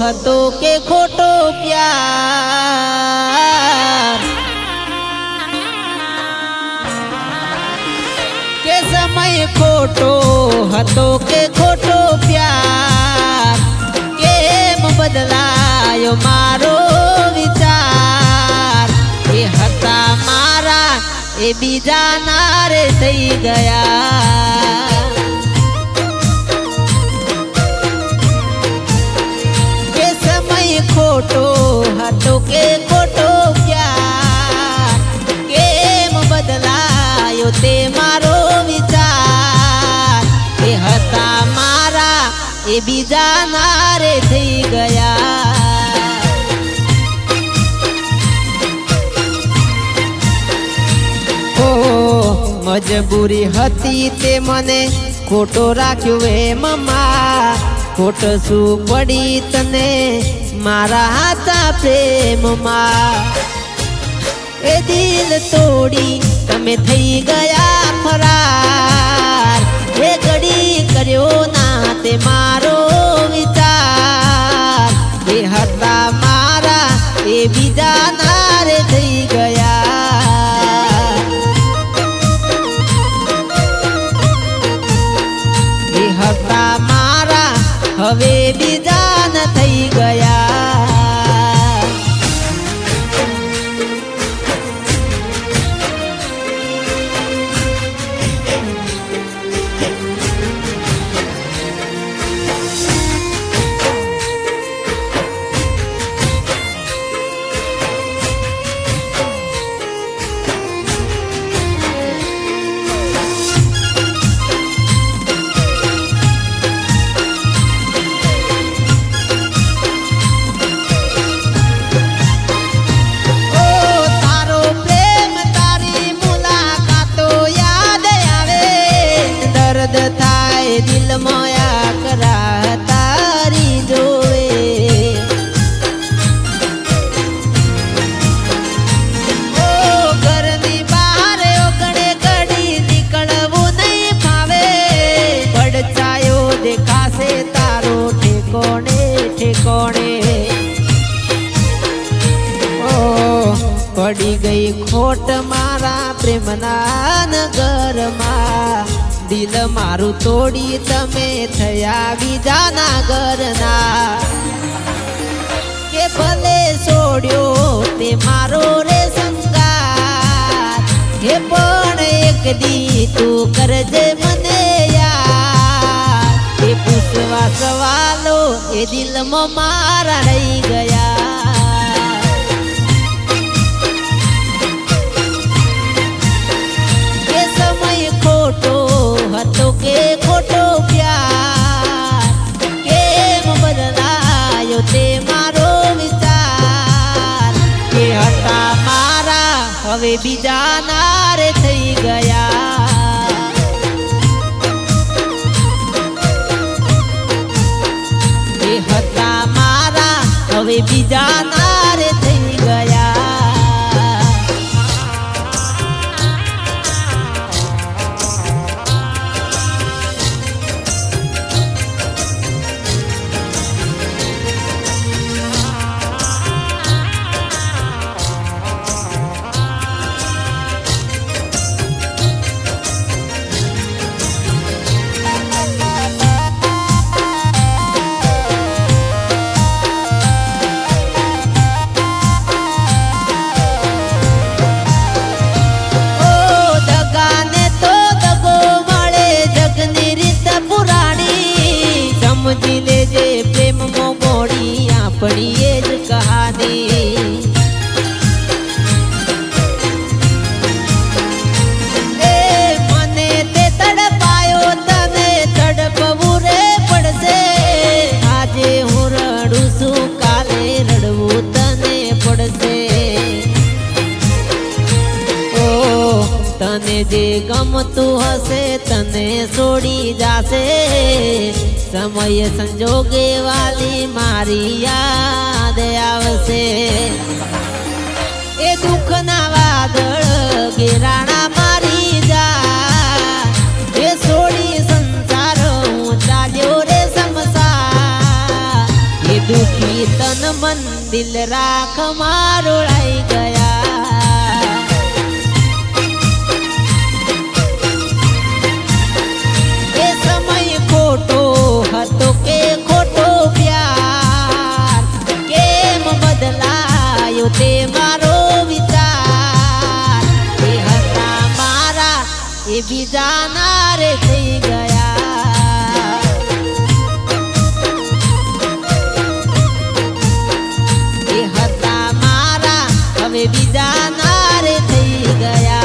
હતો કે ખોટો પ્યાર કે સમય ખોટો હતો કે ખોટો પ્યાર કેમ બદલાયો મારો વિચાર એ હતા મારા એ બીજા નારે થઈ ગયા કે સમય ખોટો હતો કે ખોટો પ્યાર કેમ બદલાયો તે મારો વિચાર એ હતા મારા એ બીજા નારે થઈ ગયા મજબૂરી હતી તે મને ખોટો રાખ્યો એ મમ્મા ખોટ શું પડી તને મારા હાથા પ્રેમમાં એ દિલ તોડી તમે થઈ ગયા ફરાર એ ઘડી કર્યો ના તે મારો વિચાર એ હતા મારા એ બીજા નારે થઈ ગયા હતા મારા હવે બીજા ન થઈ ગયા થાય દિલ મોયા કરા તારી જોવે ઓ ઘરની બહાર ઓગણે ઘડી નીકળવું નહીં ફાવે પડછાયો દેખાશે તારો ઠેકોણે ઠેકોણે ઓ પડી ગઈ ખોટ મારા પ્રેમના નગરમાં દિલ મારું તોડી તમે થયા બીજાના ઘરના કે ભલે છોડ્યો તે મારો રે સંગાર હે પણ એક દી તું કરજે મને યાર એ પૂછવા સવાલો એ દિલમાં મારા રહી ગયા કે સમય ખોટો હતો કે ખોટો પ્યાર કેમ બદલાયો તે મારો વિચાર કે હતા મારા હવે બીજા નારે થઈ ગયા કે હતા મારા હવે બીજા નારે થઈ ગયા સમજી લેજે પ્રેમ મોગોડી આપણી એ જ કહાની એ મને તે તડપાયો તને તડપવું રે પડશે આજે હું રડું છું કાલે રડવું તને પડશે ઓ તને જે ગમતું હશે તને છોડી જાશે સમય સંજોગે વાલી મારી યાદ આવશે એ દુઃખના વાદળ ઘેરાણા મારી જા એ છોડી સંસાર હું ચાલ્યો રે સમસા એ દુઃખી તન મન દિલ રાખ મારોળાઈ ગયા એ સમય ખોટો હતો કે ખોટો પ્યાર કેમ બદલાયો તે મારો વિચાર એ હતા મારા એ બીજા નારે થઈ ગયા એ હતા મારા હવે બીજા નારે થઈ ગયા